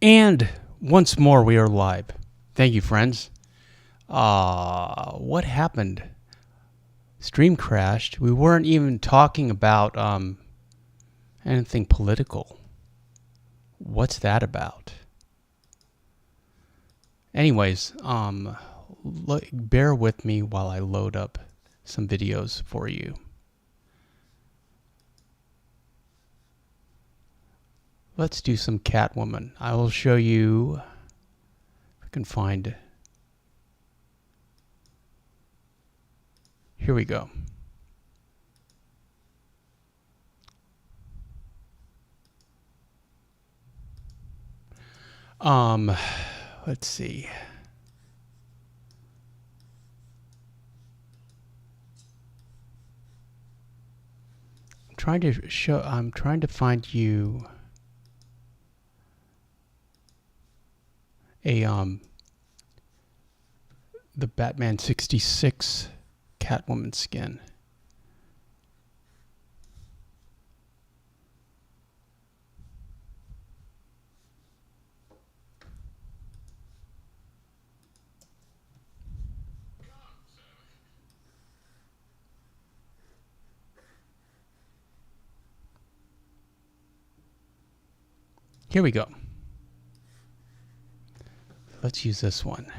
And once more, we are live. Thank you, friends. What happened? Stream crashed. We weren't even talking about anything political. What's that about? Anyways, bear with me while I load up some videos for you. Let's do some Catwoman. I will show you if I can find. Here we go. Let's see. I'm trying to find you the Batman 66 Catwoman skin. Here we go. Let's use this one.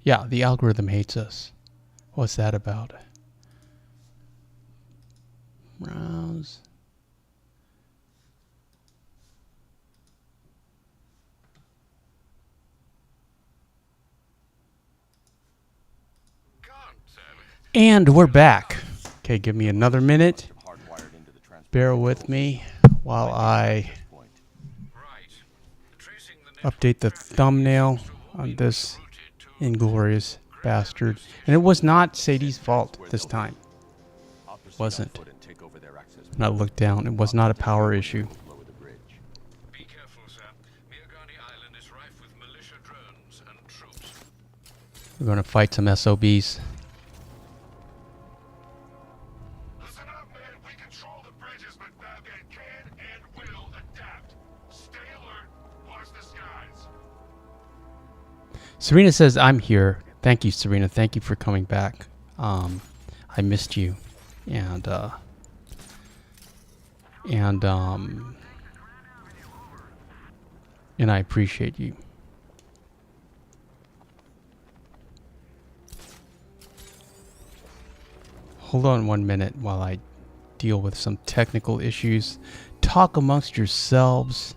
Yeah, the algorithm hates us. What's that about? Browse. And we're back. Okay, give me another minute. Bear with me while I update the thumbnail on this inglorious bastard. And it was not Sadie's fault this time. It wasn't. When I looked down, it was not a power issue. We're going to fight some SOBs. Serena says, I'm here. Thank you, Serena. Thank you for coming back. I missed you. And I appreciate you. Hold on 1 minute while I deal with some technical issues. Talk amongst yourselves.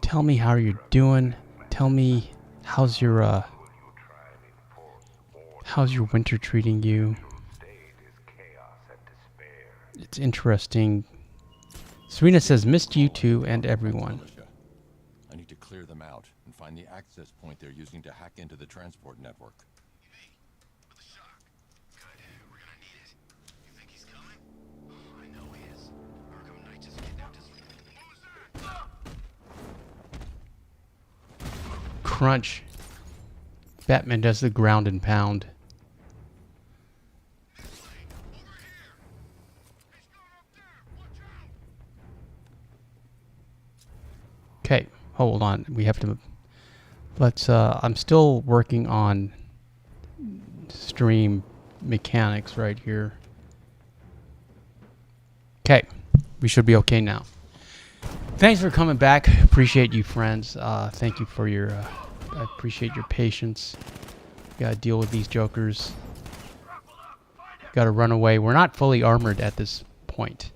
Tell me how you're doing. Tell me how's your winter treating you? It's interesting. Serena says, missed you too and everyone. I need to clear them out and find the access point they're using to hack into the transport network. With a shock. Good. We're gonna need it. You think he's coming? Oh, I know he is. Arkham Knight just kidnapped his... Who's that? Crunch. Batman does the ground and pound. Okay, hold on. We have to... Let's... I'm still working on stream mechanics right here. Okay, we should be okay now. Thanks for coming back. Appreciate you, friends. Thank you for your... I appreciate your patience. Gotta deal with these jokers. Gotta run away. We're not fully armored at this point.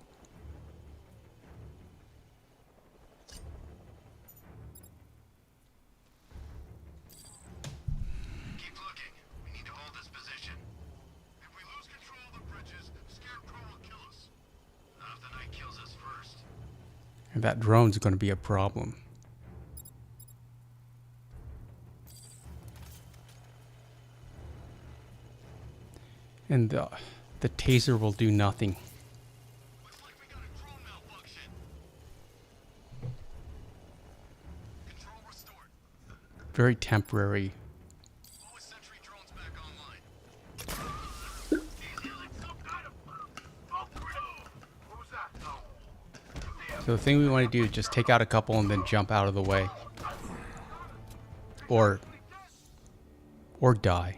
Keep looking. We need to hold this position. If we lose control of the bridges, Scarecrow will kill us. Not if the Knight kills us first. And that drone's gonna be a problem. And the taser will do nothing. Looks like we got a drone malfunction. Control restored. Very temporary. Lowest sentry drones back online. He's using some kind of... Oh, who's that? No. So the thing we want to do is just take out a couple and then jump out of the way. Or die.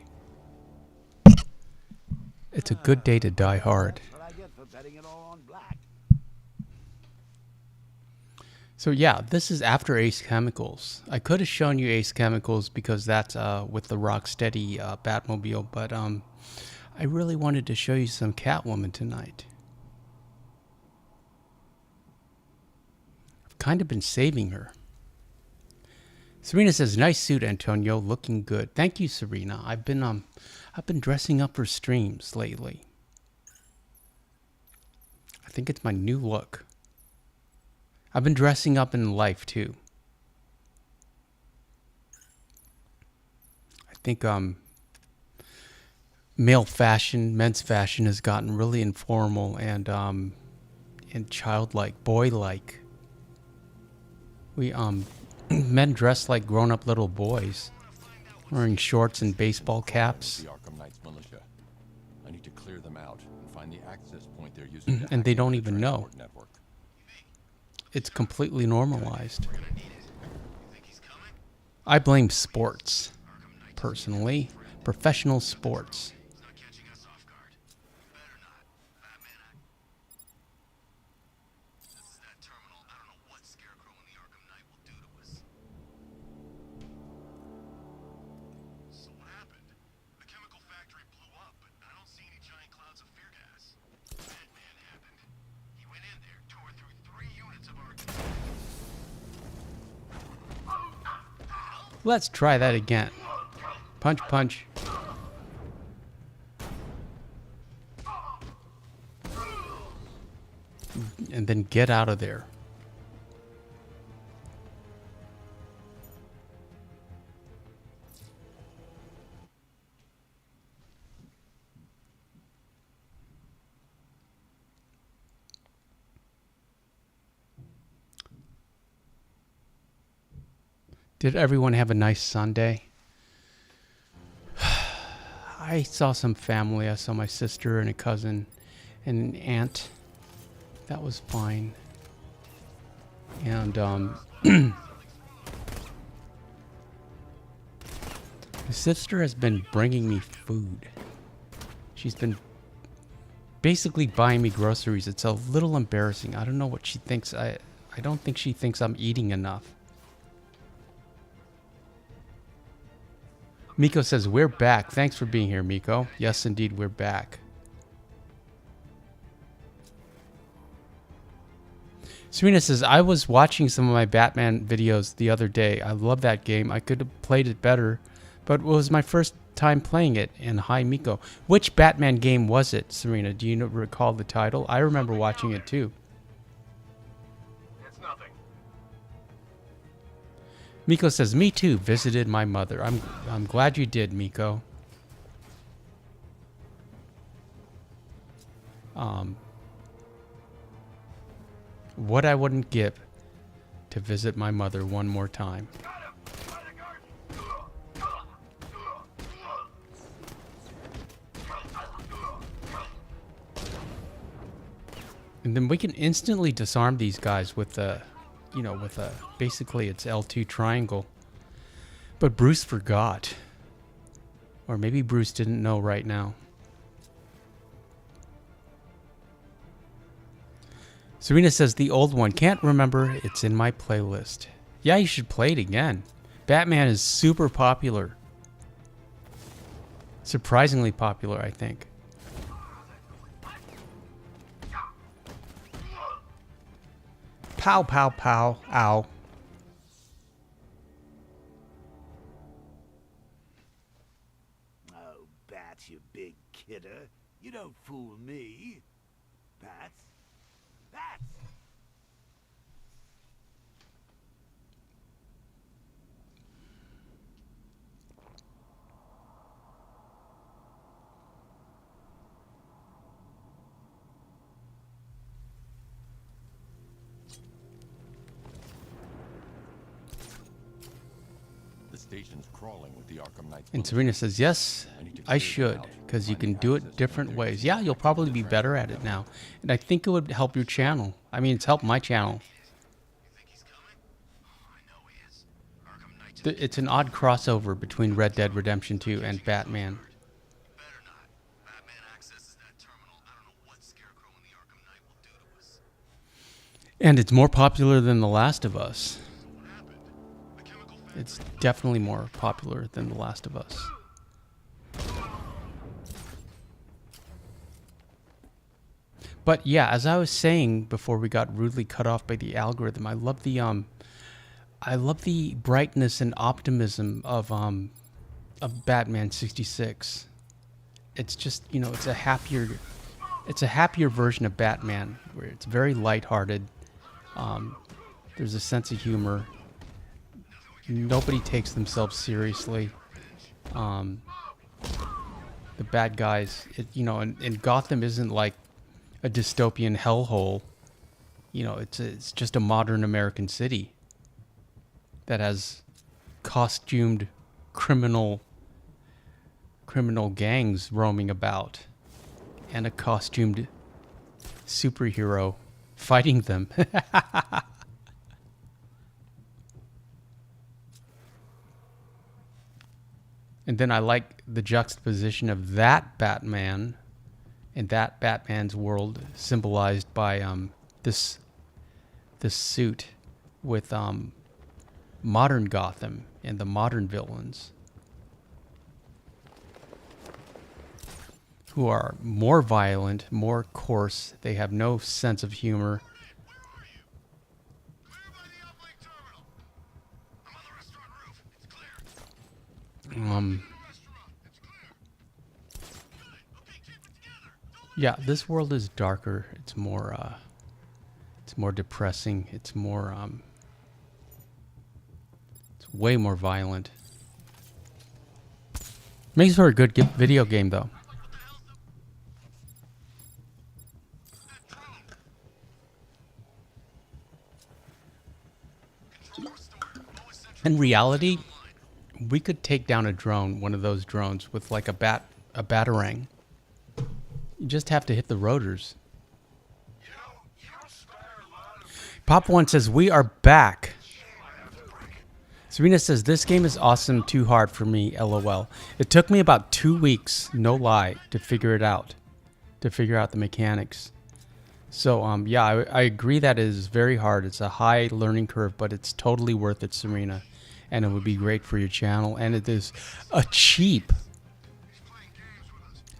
It's a good day to die hard. So yeah, this is after Ace Chemicals. I could have shown you Ace Chemicals because that's with the Rocksteady Batmobile, but I really wanted to show you some Catwoman tonight. I've kind of been saving her. Serena says, "Nice suit, Antonio. Looking good." Thank you, Serena. I've been dressing up for streams lately. I think it's my new look. I've been dressing up in life too. I think male fashion, men's fashion has gotten really informal and childlike, boy-like. We men dress like grown-up little boys, wearing shorts and baseball caps. The Arkham Knight's militia. I need to clear them out and find the access point they're using to And they hack don't into the even know. transport network. It's completely normalized. We're gonna need it. You think he's coming? I blame sports, Arkham Knight. personally. Professional sports. He's not catching us off guard. Better not. Batman, This is that terminal. I don't know what Scarecrow and the Arkham Knight will do to us. So what happened? The chemical factory blew up, but I don't see any giant clouds of fear gas. Batman happened. He went in there, tore through 3 units of our... Let's try that again. Punch, punch. And then get out of there. Did everyone have a nice Sunday? I saw some family. I saw my sister and a cousin and an aunt. That was fine. And my sister has been bringing me food. She's been basically buying me groceries. It's a little embarrassing. I don't know what she thinks. I don't think she thinks I'm eating enough. Miko says, "We're back." Thanks for being here, Miko. Yes, indeed, we're back. Serena says, "I was watching some of my Batman videos the other day. I love that game. I could have played it better, but it was my first time playing it." And hi, Miko. Which Batman game was it, Serena? Do you recall the title? I remember watching it too. It's nothing. Miko says, "Me too. Visited my mother." I'm glad you did, Miko. What I wouldn't give to visit my mother one more time. And then we can instantly disarm these guys with the, basically it's L2 triangle. But Bruce forgot. Or maybe Bruce didn't know right now. Serena says, "The old one. Can't remember. It's in my playlist." Yeah, you should play it again. Batman is super popular. Surprisingly popular, I think. Pow, pow, pow. Ow. Oh, Bats, you big kidder. You don't fool me. Bats? Bats! The station's crawling with the Arkham Knights. And Serena says, yes, I should, because you can do it different ways. Yeah, you'll probably be better at it now. And I think it would help your channel. I mean, it's helped my channel. You think he's coming? Oh, I know he is. Arkham Knight. It's an odd crossover between Red Dead Redemption 2 and Batman. Better not. Batman accesses that terminal. I don't know what Scarecrow and the Arkham Knight will do to us. And it's more popular than The Last of Us. What happened? The chemical factory. It's definitely more popular than The Last of Us. But yeah, as I was saying before we got rudely cut off by the algorithm, I love the brightness and optimism of Batman 66. It's just, you know, it's a happier version of Batman where it's very lighthearted. There's a sense of humor. Nobody takes themselves seriously. The bad guys, and Gotham isn't like a dystopian hellhole. You know, it's just a modern American city that has costumed criminal gangs roaming about and a costumed superhero fighting them. And then I like the juxtaposition of that Batman and that Batman's world symbolized by this suit with modern Gotham and the modern villains who are more violent, more coarse. They have no sense of humor. Where are you? Clear by the uplink terminal. I'm on the restaurant roof. It's clear. Restaurant. It's clear. Good. Okay, keep it together. Don't Yeah, this world is darker. It's more depressing. It's more it's way more violent. Makes for a good video game though. In reality, we could take down a drone, one of those drones, with like a batarang. You just have to hit the rotors. Pop One says, we are back. Serena says, this game is awesome, too hard for me, LOL. It took me about 2 weeks, no lie, to figure it out. To figure out the mechanics. So, yeah, I agree that it is very hard. It's a high learning curve, but it's totally worth it, Serena. And it would be great for your channel. And it is a cheap.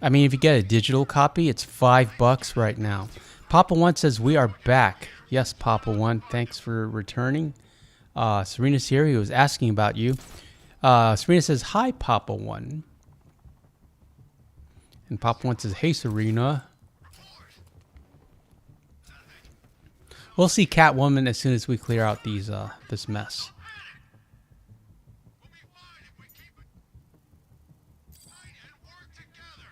I mean, if you get a digital copy, it's $5 right now. Papa One says, we are back. Yes, Papa One, thanks for returning. Serena's here. He was asking about you. Serena says, hi, Papa One. And Papa One says, hey, Serena. We'll see Catwoman as soon as we clear out these this mess. We'll be fine if we keep it fine and work together.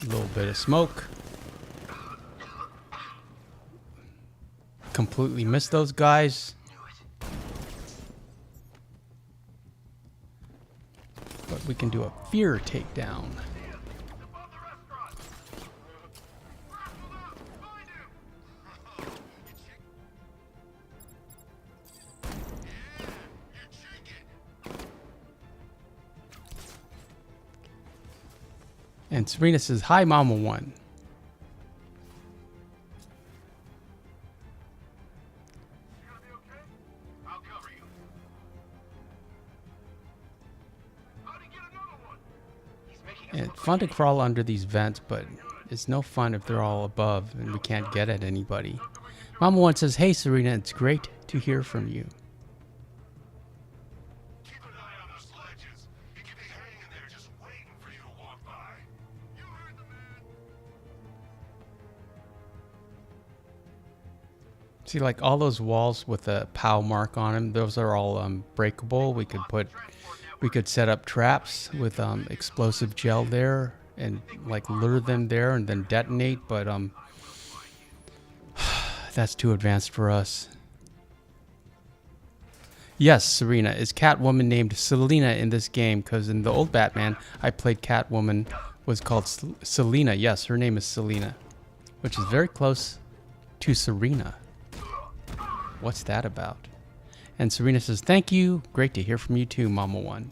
A little bit of smoke. Completely missed those guys. But we can do a fear takedown. And Serena says, hi, Mama One. You gonna be okay? I'll cover you. How'd he get another one? He's making us And look it's fun to like crawl under these vents, but it's no fun if they're all above and we can't get at anybody. Mama One says, hey, Serena, it's great to hear from you. Keep an eye on those ledges. He could be hanging there just waiting for you to walk by. You heard the man. See, like all those walls with a POW mark on them, those are all breakable. We could set up traps with explosive gel there and like lure them there and then detonate, but that's too advanced for us. Yes, Serena. Is Catwoman named Selena in this game? Because in the old Batman, I played Catwoman, was called Selena. Yes, her name is Selena, which is very close to Serena. What's that about? And Serena says, thank you. Great to hear from you too, Mama One.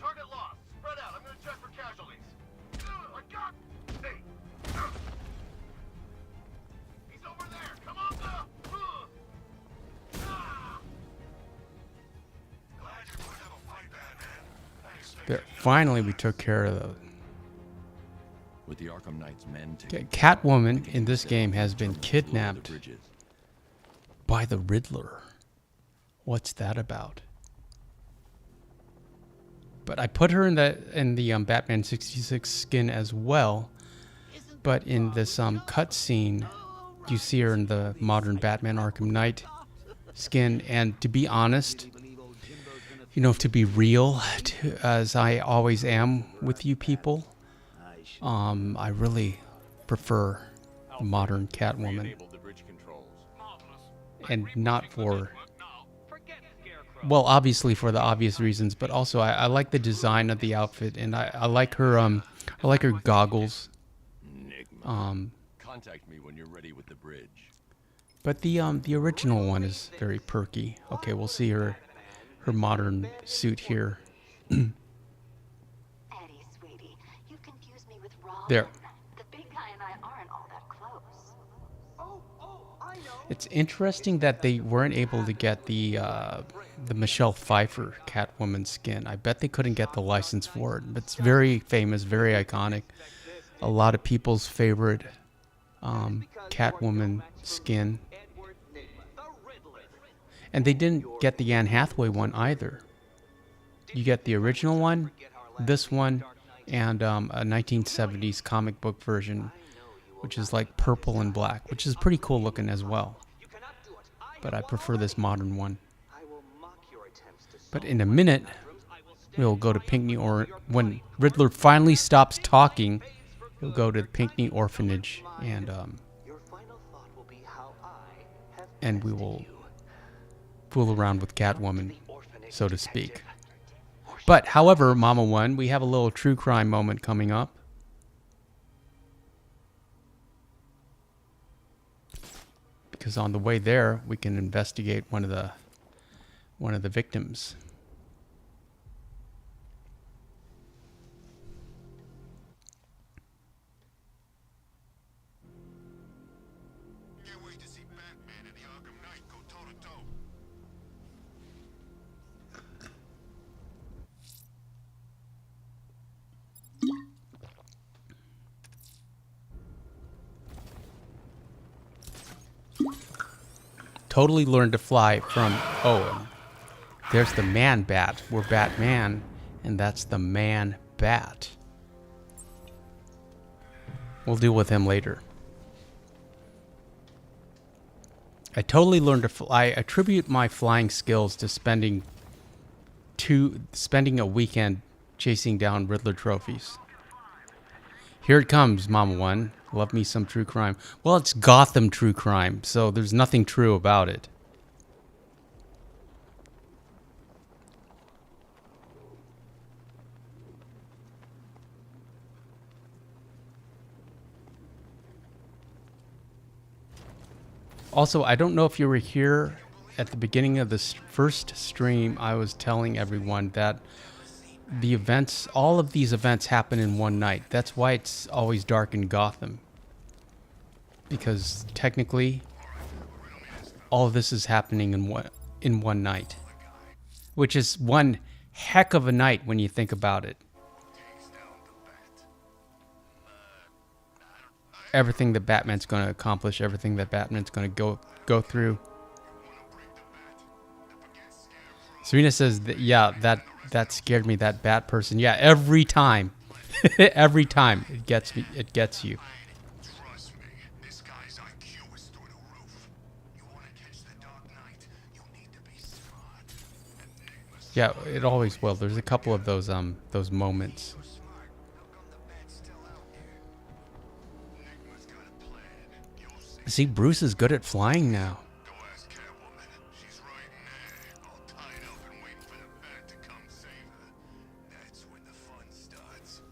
Target lost. Spread out. I'm gonna check for casualties. I got. Hey. He's over there. Come on now. Glad you're going to have a fight, Batman. Thanks. There, finally, we took care of those. With the Arkham Knight's men Catwoman in this game has been the kidnapped bridges. by the Riddler. What's that about? But I put her in the Batman 66 skin as well. But in this cutscene, you see her in the modern Batman Arkham Knight skin. And to be honest, you know, to be real, as I always am with you people, I really prefer the modern Catwoman. Enable the bridge controls. And not for, well, obviously for the obvious reasons, but also I like the design of the outfit, and I like her goggles. Contact me when you're ready with the bridge. But the original one is very perky. Okay, we'll see her modern suit here. Eddie, sweetie, you confuse me with Robin. There. The big guy and I aren't all that close. It's interesting that they weren't able to get the Michelle Pfeiffer Catwoman skin. I bet they couldn't get the license for it. It's very famous, very iconic. A lot of people's favorite Catwoman skin. And they didn't get the Anne Hathaway one either. You get the original one, this one, and a 1970s comic book version, which is like purple and black, which is pretty cool looking as well. But I prefer this modern one. But in a minute, we'll go to Pinckney, or when Riddler finally stops talking, we'll go to the Pinckney Orphanage, and we will fool around with Catwoman, so to speak. But, however, Mama One, we have a little true crime moment coming up. Because on the way there, we can investigate one of the victims. Can't wait to see Batman and the Arkham Knight go toe to toe. Totally learned to fly from Owen. There's the Man Bat. We're Batman, and that's the Man Bat. We'll deal with him later. I totally learned to fly. I attribute my flying skills to spending a weekend chasing down Riddler trophies. Here it comes, Mama One. Love me some true crime. Well, it's Gotham true crime, so there's nothing true about it. Also, I don't know if you were here at the beginning of this first stream. I was telling everyone that the events, all of these events happen in one night. That's why it's always dark in Gotham. Because technically, all of this is happening in one night. Which is one heck of a night when you think about it. Everything that Batman's going to accomplish, everything that Batman's going to go through. Serena says that, yeah, that scared me, that bat person. Yeah, every time. Every time it gets me, it gets you. Trust me, this guy's IQ is through the roof. You want to catch the Dark Knight, you need to be smart. Enigma's Yeah, it always will. There's a couple of those moments. smart. How come the bat's still out here? Enigma's got a plan. You'll see. See, Bruce is good at flying now. Go ask Catwoman. She's right in there, all tied up and waiting for the bat to come save her. That's when the fun starts.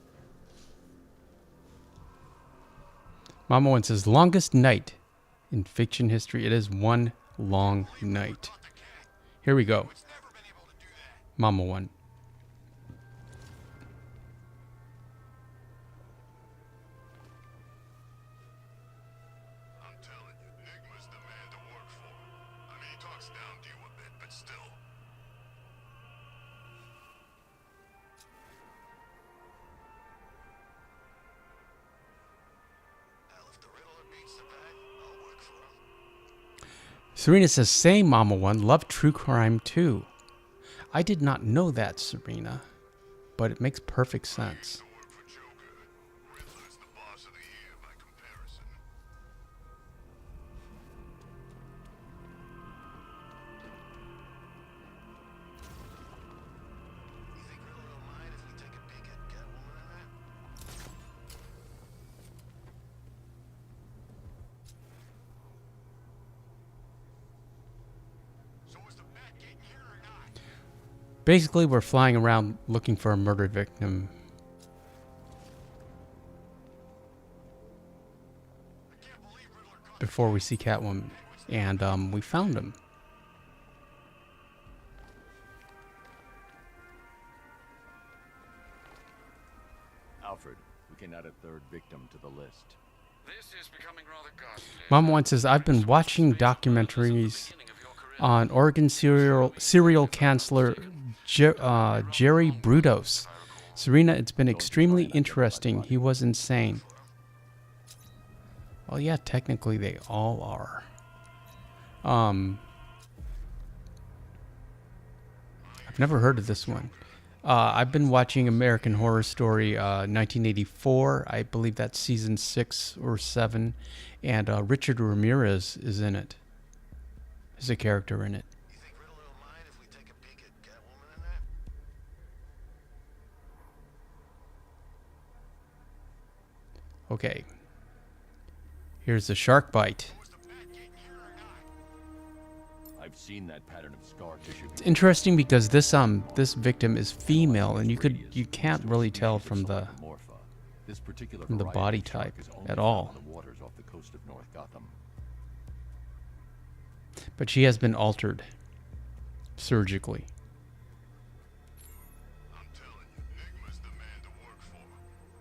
Mama One says, longest night in fiction history. It is one long night. Here we go. It's never been able to do that. Mama One. I'm telling you, Nigma's the man to work for. I mean, he talks down to you a bit, but still. Hell, if the Riddler beats the bat, I'll work for him. Serena says, same Mama One. Love true crime too. I did not know that, Serena. But it makes perfect sense. To work for Joker. Riddler's the boss of the year by comparison. You think Riddler will mind if we take a peek at Catwoman in that? So is the bat getting here or not? Basically, we're flying around looking for a murder victim I can't believe Riddler caught before we see Catwoman. And we found him. Alfred, we can add a third victim to the list. This is becoming rather ghastly. Mama One says, I've been watching documentaries on Oregon serial counselor Jerry Brudos. Serena, it's been extremely interesting. He was insane. Well, yeah, technically they all are. I've never heard of this one. I've been watching American Horror Story 1984. I believe that's season 6 or 7. And Richard Ramirez is in it. Is a character in it. You think Riddler will mind if we take a peek at Catwoman in that? Okay. Here's the shark bite. Was the bat getting here or not? I've seen that pattern of scar tissue. It's interesting because this victim is female, and you can't really tell from the This particular from the variety body of shark type is only at found all. on the waters off the coast of North Gotham. But she has been altered surgically. I'm telling you, Nigma's the man to work for.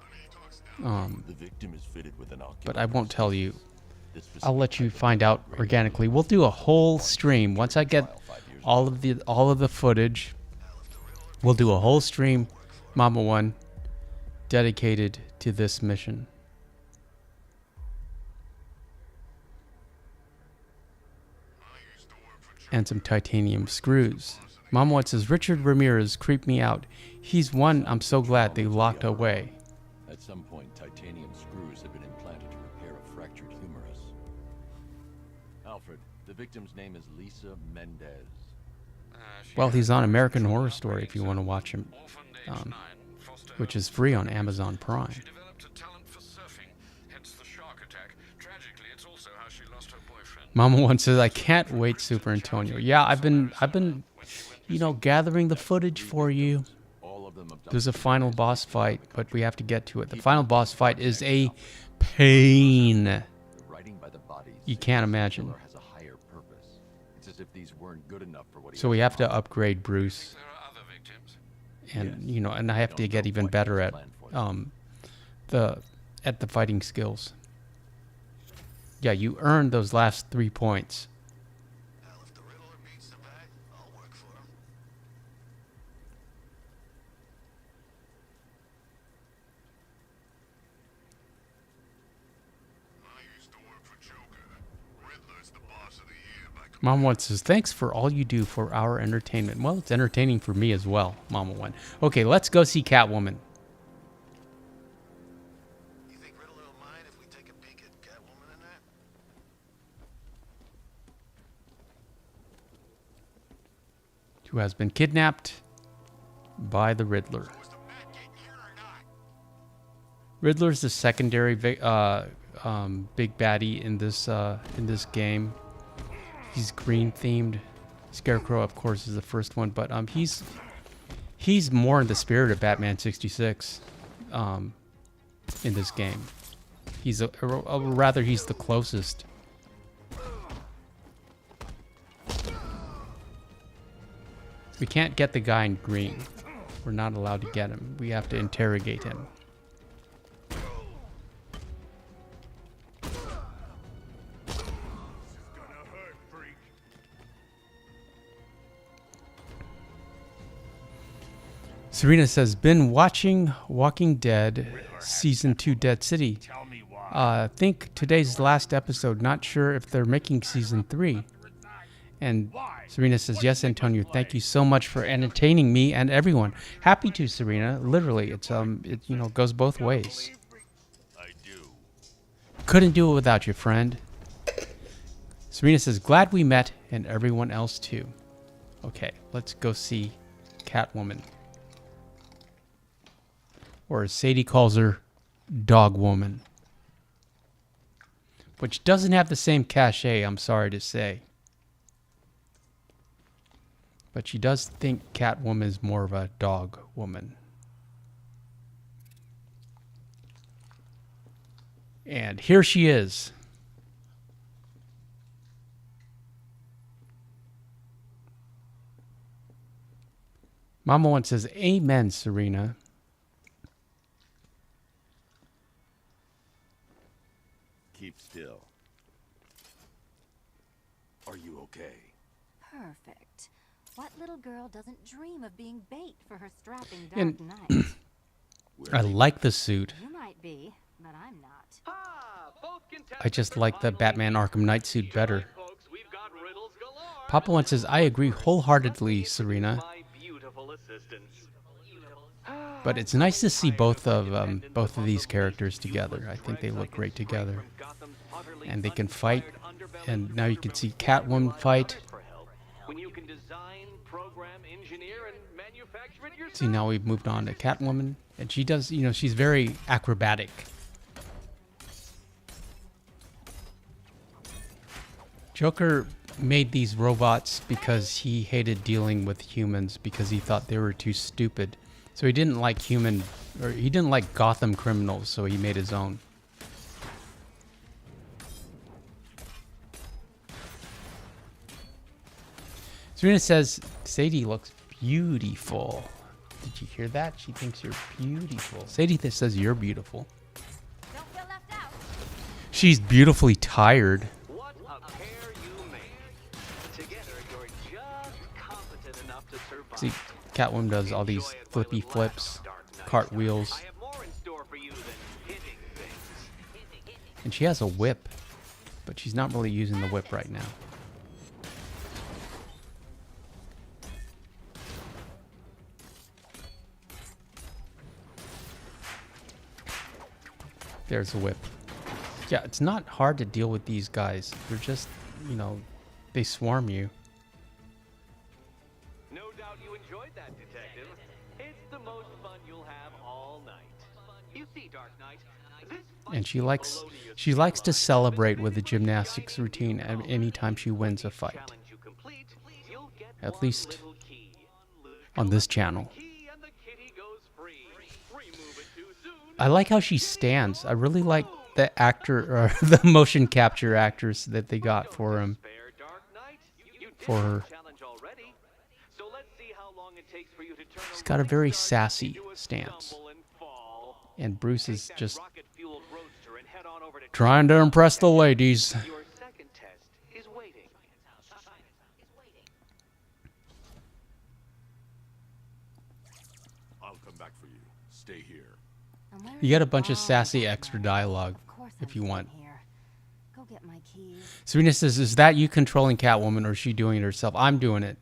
I mean, he talks down. The victim is fitted with an ocular. But I won't tell you. This specific I'll let you type of find out upgrade organically. We'll do a whole stream once I get trial 5 years all of the footage. We'll do a whole stream, Mama One, dedicated to this mission. I used to work for Joker. And some titanium screws. Mama One says, Richard Ramirez creeped me out. He's one I'm so glad they locked away. At some point, titanium screws have been implanted to repair a fractured humerus. Alfred, the victim's name is Lisa Mendez. Well, he's on American Horror Story if you want to watch him, which is free on Amazon Prime. She developed a talent for surfing, hence the shark attack. Tragically, it's also how she lost her boyfriend. Mama One says, I can't wait, Super Antonio. Yeah, I've been, gathering the footage for you. All of them have done There's a final boss fight, but we have to get to it. The final boss fight is a pain. the writing by the bodies. You can't suggests the imagine. killer has a higher purpose. It's as if these weren't good enough for what he So we have to upgrade Bruce, There are other victims. and and I have to get even better at the fighting skills. Yeah, you earned those last 3 points. Hell, if the Riddler beats the bat, I'll work for him. I used to work for Joker. Riddler's the boss of the year by Mama One says, thanks for all you do for our entertainment. Well, it's entertaining for me as well, Mama One. Okay, let's go see Catwoman. You think Riddler will mind if we take a peek at Catwoman in that? Who has been kidnapped by the Riddler. Was the bat getting here or not? Riddler's the secondary big baddie in this game. He's green themed. Scarecrow, of course, is the first one, but he's more in the spirit of Batman 66 in this game. He's rather he's the closest. We can't get the guy in green. We're not allowed to get him. We have to interrogate him. Serena says, been watching Walking Dead Season 2 Dead City. Think today's the last episode. Not sure if they're making Season 3. And Serena says, yes, Antonio, thank you so much for entertaining me and everyone. Happy to, Serena. Literally, it goes both ways. Couldn't do it without you, friend. Serena says, glad we met and everyone else too. Okay, let's go see Catwoman. Or as Sadie calls her, Dog Woman. Which doesn't have the same cachet, I'm sorry to say. But she does think Catwoman is more of a dog woman. And here she is. Mama One says, amen, Serena. Keep still. Are you okay? Perfect. What little girl doesn't dream of being bait for her strapping dark And knight? I like the suit. You might be, but I'm not. I just like the Batman Arkham Knight suit better. Papa One says, I agree wholeheartedly, Serena. But it's nice to see both of these characters together. I think they look great together. And they can fight. And now you can see Catwoman fight. See, now we've moved on to Catwoman. And she does, she's very acrobatic. Joker made these robots because he hated dealing with humans because he thought they were too stupid. So he didn't like he didn't like Gotham criminals, so he made his own. Serena says, Sadie looks beautiful. Did you hear that? She thinks you're beautiful. Sadie says you're beautiful. Don't feel left out. She's beautifully tired. What a pair you make. Together, you're just competent enough to survive. See, Catwoman does all these flippy flips, cartwheels. I have more in store for you than hitting things. And she has a whip, but she's not really using the whip right now. There's a whip. Yeah, it's not hard to deal with these guys. They're just, they swarm you. No doubt you enjoyed that, Detective. It's the most fun you'll have all night. You see, Dark Knight, this And she likes to celebrate with a gymnastics routine anytime she wins a fight. challenge you complete, you'll get At one least little key. on this channel. Key and the kitty goes free. Remove it too soon. I like how she stands. I really like the actor, or the motion capture actors that they got for him. Fair, Dark Knight. You did For her. the challenge already. So let's see how long it takes for you to turn She's got a very right start sassy into a stance. stumble and fall. And Bruce Take is that just rocket-fueled roadster and head on over to trying to impress the ladies. Your second test is waiting. I'll come back for you. Stay here. And where You is get a the bunch of ball, sassy Batman? extra dialogue Of course if I'm you staying want. Here. Go get my keys. Serena says, is that you controlling Catwoman or is she doing it herself? I'm doing it.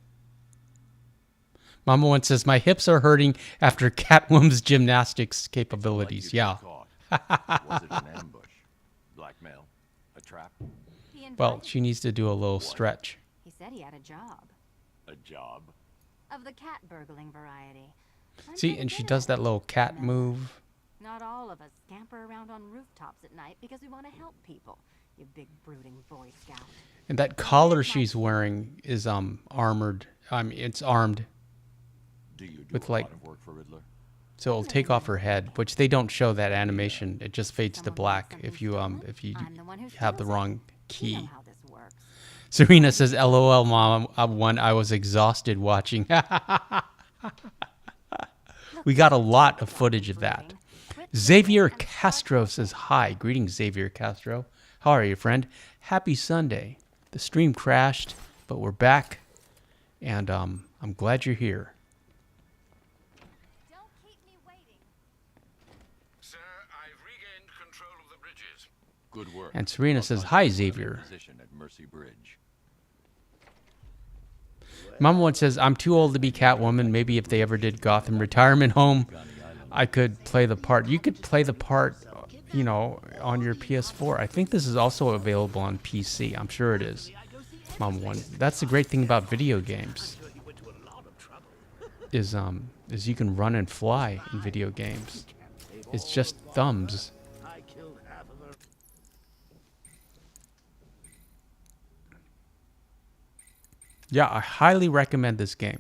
Mama One says, my hips are hurting after Catwoman's gymnastics capabilities. Yeah. Was it an ambush? Blackmail? A trap? He Well, invited she needs to do a little stretch. He said he had a job. A job? Of the cat burgling variety. I'm See, pretty and she good does at that it, little cat remember? move. Not all of us scamper around on rooftops at night because we want to help people. You big brooding Boy Scout. And that collar she's wearing is armored. It's armed, Do you do with, a like- lot of work for Riddler? so it'll take off her head, which they don't show that animation. It just fades to Someone black wants if you something stolen, I'm the one who have the steals it. wrong You key. know how this works. Serena says, "LOL, mom. I was exhausted watching." We got a lot of footage of that. Xavier Castro says, "Hi, greetings, Xavier Castro. How are you, friend? Happy Sunday. The stream crashed, but we're back, and I'm glad you're here." Don't keep me waiting. Sir, I've regained control of the bridges. Good work. And Serena I'll says, find "Hi, you a Xavier." position at Mercy Bridge. Mama one says, "I'm too old to be Catwoman. Maybe if they ever did Gotham Retirement Home, I could play the part." You could play the part, on your PS4. I think this is also available on PC. I'm sure it is. Mama one. That's the great thing about video games. Is you can run and fly in video games. It's just thumbs. I killed half of her. Yeah, I highly recommend this game.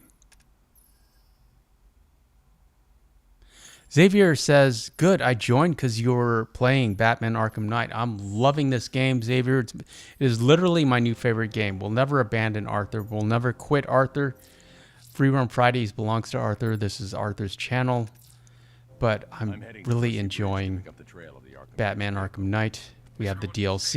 Xavier says, "Good, I joined because you're playing Batman Arkham Knight. I'm loving this game, Xavier. It is literally my new favorite game. We'll never abandon Arthur. We'll never quit Arthur. Free Run Fridays belongs to Arthur. This is Arthur's channel. But I'm heading to really Mercy Bridge to enjoying pick up the trail of the Arkham Batman Arkham Knight. We have the DLC.